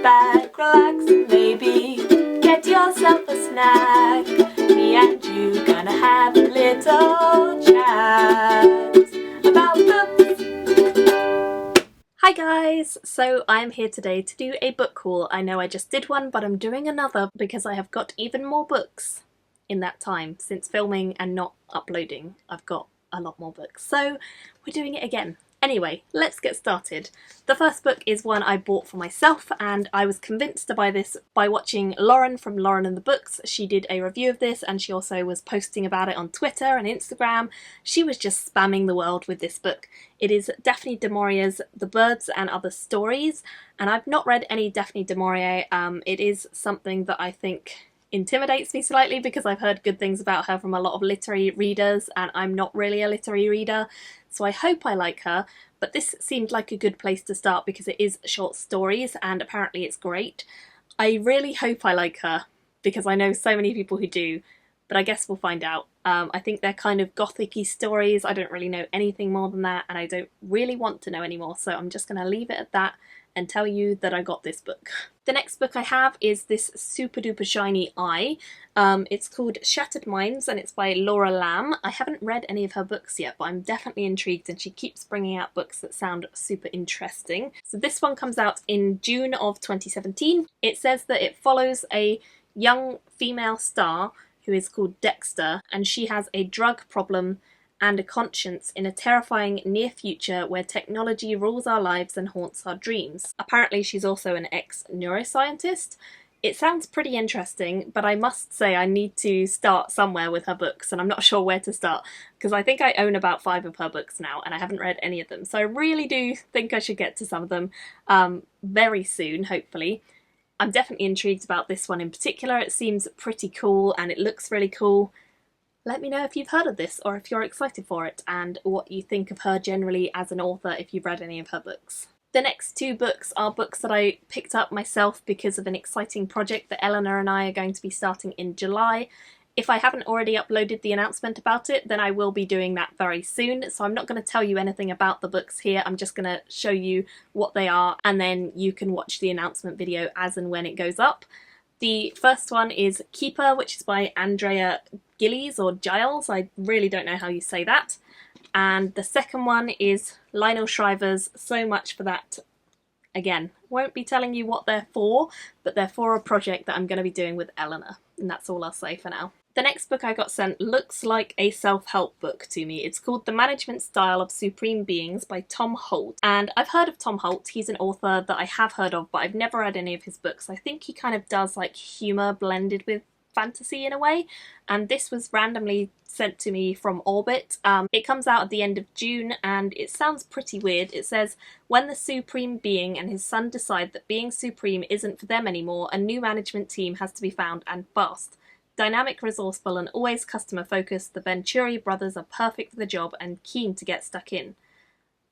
back, relax, and maybe get yourself a snack. Me and you gonna have a little chat about books. Hi guys! So I'm here today to do a book haul. I know I just did one, but I'm doing another because I have got even more books in that time. Since filming and not uploading, I've got a lot more books. So we're doing it again. Anyway, let's get started. The first book is one I bought for myself, and I was convinced to buy this by watching Lauren from Lauren and the Books. She did a review of this and she also was posting about it on Twitter and Instagram. She was just spamming the world with this book. It is Daphne du Maurier's The Birds and Other Stories, and I've not read any Daphne du Maurier. It is something that I think intimidates me slightly because I've heard good things about her from a lot of literary readers and I'm not really a literary reader, so I hope I like her, but this seemed like a good place to start because it is short stories and apparently it's great. I really hope I like her because I know so many people who do, but I guess we'll find out. I think they're kind of gothic-y stories. I don't really know anything more than that and I don't really want to know anymore, so I'm just going to leave it at that and tell you that I got this book. The next book I have is this super duper shiny eye. It's called Shattered Minds and it's by Laura Lamb. I haven't read any of her books yet, but I'm definitely intrigued and she keeps bringing out books that sound super interesting. So this one comes out in June of 2017. It says that it follows a young female star who is called Dexter, and she has a drug problem and a conscience in a terrifying near future where technology rules our lives and haunts our dreams. Apparently she's also an ex-neuroscientist. It sounds pretty interesting, but I must say I need to start somewhere with her books and I'm not sure where to start because I think I own about 5 of her books now and I haven't read any of them, so I really do think I should get to some of them very soon, hopefully. I'm definitely intrigued about this one in particular. It seems pretty cool and it looks really cool. Let me know if you've heard of this or if you're excited for it and what you think of her generally as an author if you've read any of her books. The next 2 books are books that I picked up myself because of an exciting project that Eleanor and I are going to be starting in July. If I haven't already uploaded the announcement about it, then I will be doing that very soon, so I'm not going to tell you anything about the books here. I'm just going to show you what they are and then you can watch the announcement video as and when it goes up. The first one is Keeper, which is by Andrea Gillies or Giles, I really don't know how you say that. And the second one is Lionel Shriver's So Much for That. Again, won't be telling you what they're for, but they're for a project that I'm going to be doing with Eleanor, and that's all I'll say for now. The next book I got sent looks like a self-help book to me. It's called The Management Style of Supreme Beings by Tom Holt. And I've heard of Tom Holt. He's an author that I have heard of, but I've never read any of his books. I think he kind of does like humour blended with fantasy in a way. And this was randomly sent to me from Orbit. It comes out at the end of June and it sounds pretty weird. It says, when the Supreme Being and his son decide that being supreme isn't for them anymore, a new management team has to be found and fast. Dynamic, resourceful and always customer focused, the Venturi brothers are perfect for the job and keen to get stuck in.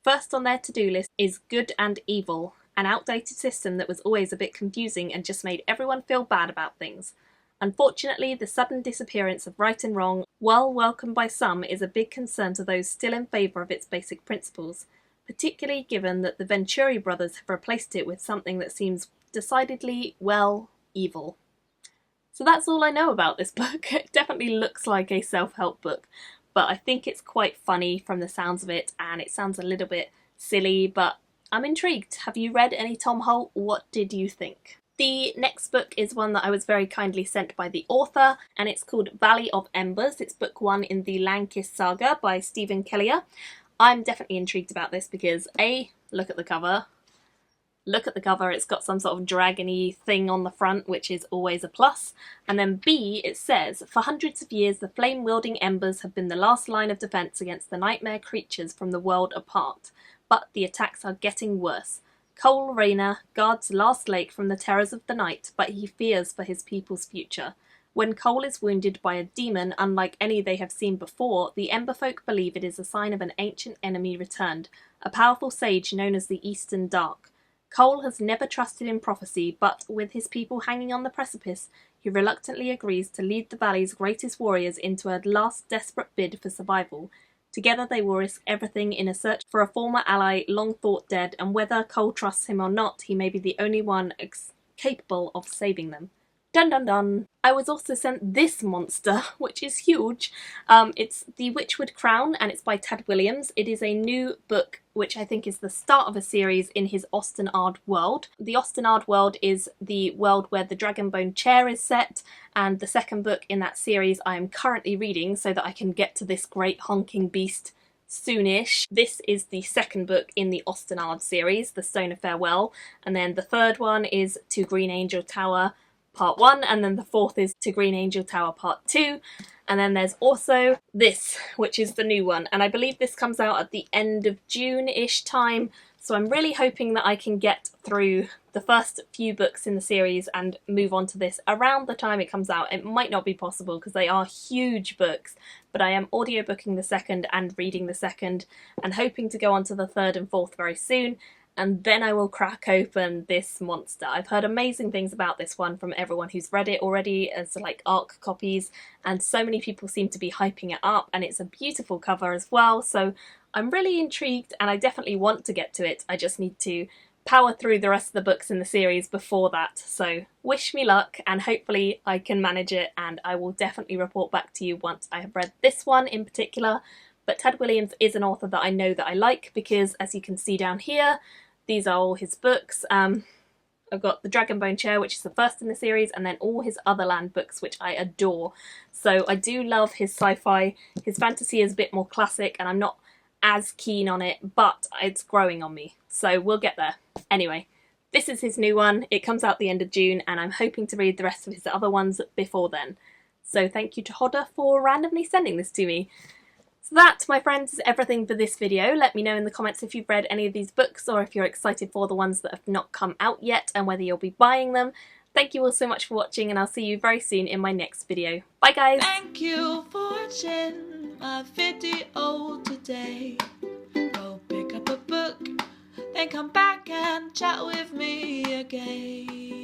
First on their to-do list is Good and Evil, an outdated system that was always a bit confusing and just made everyone feel bad about things. Unfortunately, the sudden disappearance of right and wrong, while welcomed by some, is a big concern to those still in favour of its basic principles, particularly given that the Venturi brothers have replaced it with something that seems decidedly, well, evil. So that's all I know about this book. It definitely looks like a self-help book, but I think it's quite funny from the sounds of it, and it sounds a little bit silly, but I'm intrigued. Have you read any Tom Holt? What did you think? The next book is one that I was very kindly sent by the author, and it's called Valley of Embers. It's book 1 in the Langkiss saga by Stephen Kellier. I'm definitely intrigued about this because A, look at the cover. Look at the cover, it's got some sort of dragon-y thing on the front, which is always a plus. And then B, it says, for hundreds of years the flame-wielding embers have been the last line of defence against the nightmare creatures from the world apart. But the attacks are getting worse. Cole Rayner guards Last Lake from the terrors of the night, but he fears for his people's future. When Cole is wounded by a demon unlike any they have seen before, the Emberfolk believe it is a sign of an ancient enemy returned, a powerful sage known as the Eastern Dark. Cole has never trusted in prophecy, but with his people hanging on the precipice, he reluctantly agrees to lead the valley's greatest warriors into a last desperate bid for survival. Together they will risk everything in a search for a former ally long thought dead, and whether Cole trusts him or not, he may be the only one capable of saving them. Dun dun dun! I was also sent this monster, which is huge. It's The Witchwood Crown, and it's by Ted Williams. It is a new book, which I think is the start of a series in his Ostenard world. The Ostenard world is the world where the Dragonbone chair is set, and the second book in that series I am currently reading so that I can get to this great honking beast soonish. This is the second book in the Ostenard series, The Stone of Farewell, and then the third one is To Green Angel Tower Part 1, and then the fourth is To Green Angel Tower Part 2, and then there's also this, which is the new one, and I believe this comes out at the end of June-ish time, so I'm really hoping that I can get through the first few books in the series and move on to this around the time it comes out. It might not be possible because they are huge books, but I am audiobooking the second and reading the second, and hoping to go on to the third and fourth very soon. And then I will crack open this monster. I've heard amazing things about this one from everyone who's read it already as like ARC copies, and so many people seem to be hyping it up, and it's a beautiful cover as well, so I'm really intrigued and I definitely want to get to it. I just need to power through the rest of the books in the series before that, so wish me luck and hopefully I can manage it, and I will definitely report back to you once I have read this one in particular. But Ted Williams is an author that I know that I like because, as you can see down here, these are all his books. I've got The Dragonbone Chair, which is the first in the series, and then all his other land books, which I adore. So I do love his sci-fi. His fantasy is a bit more classic, and I'm not as keen on it, but it's growing on me. So we'll get there. Anyway, this is his new one. It comes out the end of June, and I'm hoping to read the rest of his other ones before then. So thank you to Hodder for randomly sending this to me. So that, my friends, is everything for this video. Let me know in the comments if you've read any of these books or if you're excited for the ones that have not come out yet and whether you'll be buying them. Thank you all so much for watching, and I'll see you very soon in my next video. Bye guys! Thank you for watching my video today. Go pick up a book, then come back and chat with me again.